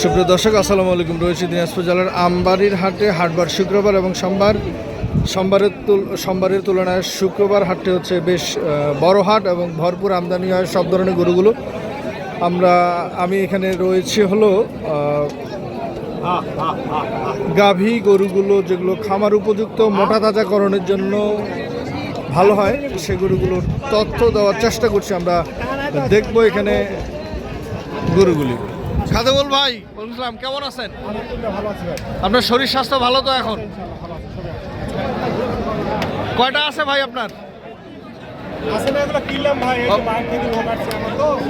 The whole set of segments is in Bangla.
সুপ্রিয় দর্শক আসসালামু আলাইকুম। রয়েছে দিনাজপুর জেলার আমবাড়ির হাটে। হাটবার শুক্রবার এবং সোমবারের তুলনায় শুক্রবার হাটটি হচ্ছে বেশ বড় হাট এবং ভরপুর আমদানি হয় সব ধরনের গরুগুলো। আমি এখানে রয়েছি হলো গাভী গরুগুলো, যেগুলো খামার উপযুক্ত মোটা তাজাকরণের জন্য ভালো হয়, সে গরুগুলোর তথ্য দেওয়ার চেষ্টা করছি। আমরা দেখবো এখানে গরুগুলি। খাদেমুল ভাই, বলছিলাম কেমন আছেন? আপনার শরীর স্বাস্থ্য ভালো তো এখন? কয়টা আছে ভাই আপনার?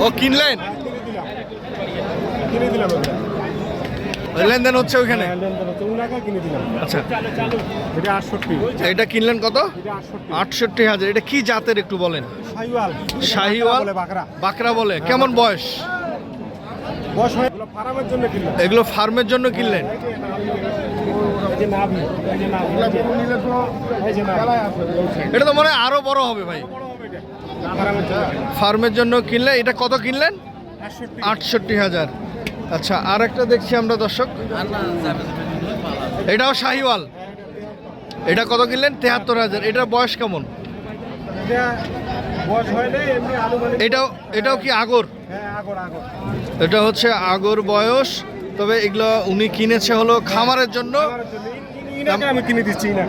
ও কিনলেন? লেনদেন হচ্ছে ওইখানে? আচ্ছা, এটা কিনলেন কত? ৬৮,০০০। এটা কি জাতের একটু বলেন? শাহিওয়াল বাকরা বলে। কেমন বয়স? এগুলো ফার্মের জন্য কিনলেন? এটা তো মনে হয় আরো বড় হবে ভাই। ফার্মের জন্য কিনলে। এটা কত কিনলেন? ৬৮,০০০। আচ্ছা, আর একটা দেখছি আমরা দর্শক, এটাও শাহিওয়াল। এটা কত কিনলেন? ৭৩,০০০। এটার বয়স কেমন? এটাও কি আগর? এটা হচ্ছে আগর বয়স। তবে এগুলো উনি কিনেছে হলো খামারের জন্য। আমি কিনে দিচ্ছি না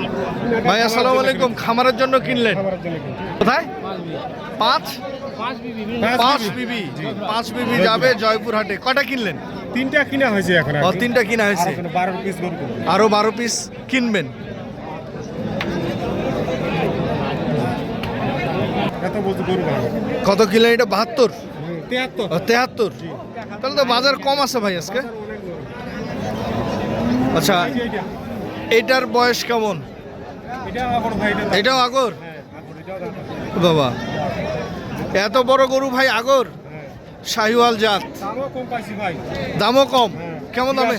ভাই আসসালামু আলাইকুম। খামারের জন্য কিনলেন? কোথায়? পাঁচ বিবি যাবে জয়পুর হাটে। কটা কিনলেন? 3টা কিনা হয়েছে এখন। 3টা কিনা হয়েছে। 12 পিস গরু, আরো 12 পিস কিনবেন। কত কিনলেন এটা? 72? 73। তাহলে তো বাজার কম আছে ভাই আজকে। আচ্ছা, এটার বয়স কেমন? এটাও আগর? বাবা, এত বড় গরু ভাই আগর? শাহিওয়াল জাত। দামও কম? কেমন দামে?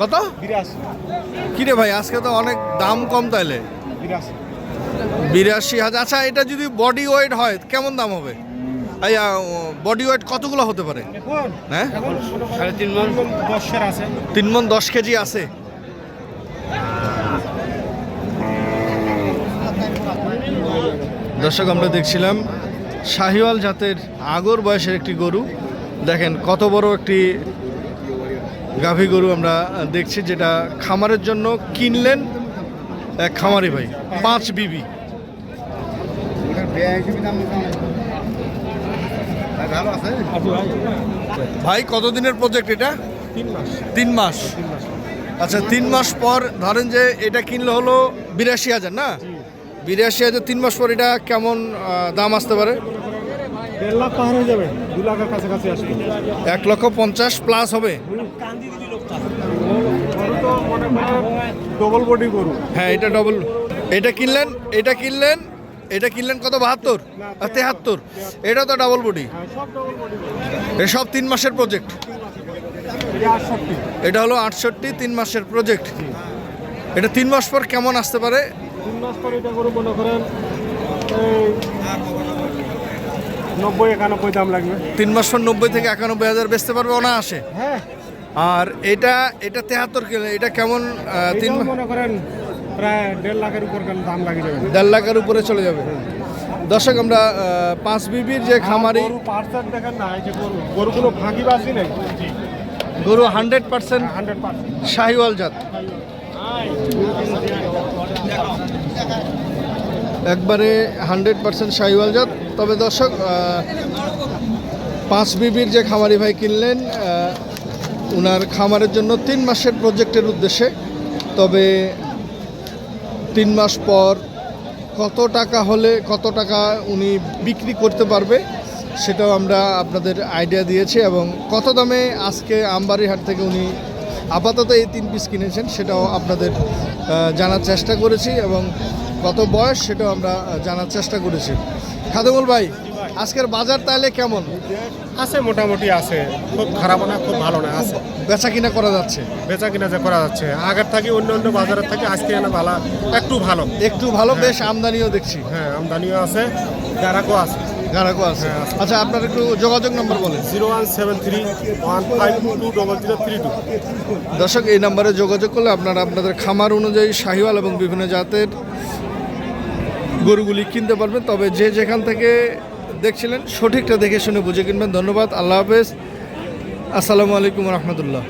কত? 82। কিরে ভাই, আজকে তো অনেক দাম কম তাইলে। 82,000। আচ্ছা, এটা যদি বডি ওয়েট হয় কেমন দাম হবে? বডি ওয়েট কতগুলো হতে পারে? হ্যাঁ, 3 মণ 10 কেজি আছে। দর্শক, আমরা দেখছিলাম শাহিওয়াল জাতের আগর বয়সের একটি গরু। দেখেন কত বড় একটি গাভী গরু আমরা দেখছি, যেটা খামারের জন্য কিনলেন এক খামারি ভাই। 5 বিবি। ভাই কতদিনের প্রজেক্ট এটা? 3 মাস। আচ্ছা, 3 মাস পর ধরেন যে এটা কিনলে হলো 82,000 না? 82,000। 3 মাস পর এটা কেমন দাম আসতে পারে? 1.5 লাখ পার হয়ে যাবে। 2 লাখের কাছাকাছি আসবে। 1,50,000 প্লাস হবে। ডবল বডি গরু। হ্যাঁ, এটা ডবল। এটা কিনলেন কত? 72 আর 73। এটা তো ডাবল বডি। এসব 3 মাসের প্রজেক্ট। এটা হলো 68, 3 মাসের প্রজেক্ট। এটা 3 মাস পর কেমন আসতে পারে? 3 মাস পর এটা গরু মনে করেন 90-91 দাম লাগবে। 3 মাস পর 90 থেকে 91,000 বেচতে পারবে অনায়াসে। হ্যাঁ। আর এটা 73 কিলো। এটা কেমন? 3 মনে করেন প্রায় 1.5 লাখের উপর দাম লাগে যাবে। 1.5 লাখের উপরে চলে যাবে। দর্শক, আমরা 5 বিবির যে খামারি দেখেন না, এই যে গরুগুলো ফাঁকিবাজি নেই। গরু 100% শাহিওয়াল জাত, একবারে 100% শাহিওয়াল জাত। তবে দর্শক, 5 বিবির যে খামারি ভাই কিনলেন উনার খামারের জন্য 3 মাসের প্রজেক্টের উদ্দেশ্যে। তবে 3 মাস পর কত টাকা হলে কত টাকা উনি বিক্রি করতে পারবে সেটাও আমরা আপনাদের আইডিয়া দিয়েছি, এবং কত দামে আজকে আমবাড়ি হাট থেকে উনি আপাতত এই 3 পিস কিনেছেন সেটাও আপনাদের জানার চেষ্টা করেছি, এবং কত বয়স সেটাও আমরা জানার চেষ্টা করেছি। খাদেমুল ভাই, আজকের বাজার তাহলে কেমন আছে? মোটামুটি আছে, খুব খারাপ না, খুব ভালো না, আছে। বেচা কিনা করা যাচ্ছে? বেচা কিনা যে করা যাচ্ছে আগের থেকে অন্য বাজারের থেকে আজকে ভালো, একটু ভালো। বেশ আমদানিও দেখছি। হ্যাঁ, আমদানিও আছে, গ্রাহকও আছে। গারাকো আছে। হ্যাঁ, আছে। আচ্ছা, আপনার একটু যোগাযোগ নম্বর বলেন। 0173152202। দর্শক, এই নাম্বারে যোগাযোগ করলে আপনারা আপনাদের খামার অনুযায়ী শাহিওয়াল এবং বিভিন্ন জাতের গরুগুলি কিনতে পারবেন। তবে যে যেখান থেকে দেখছিলেন সঠিকটা দেখে শুনে বুঝে কিনবেন। ধন্যবাদ। আল্লাহ হাফেজ। আসসালামু আলাইকুম রহমতুল্লাহ।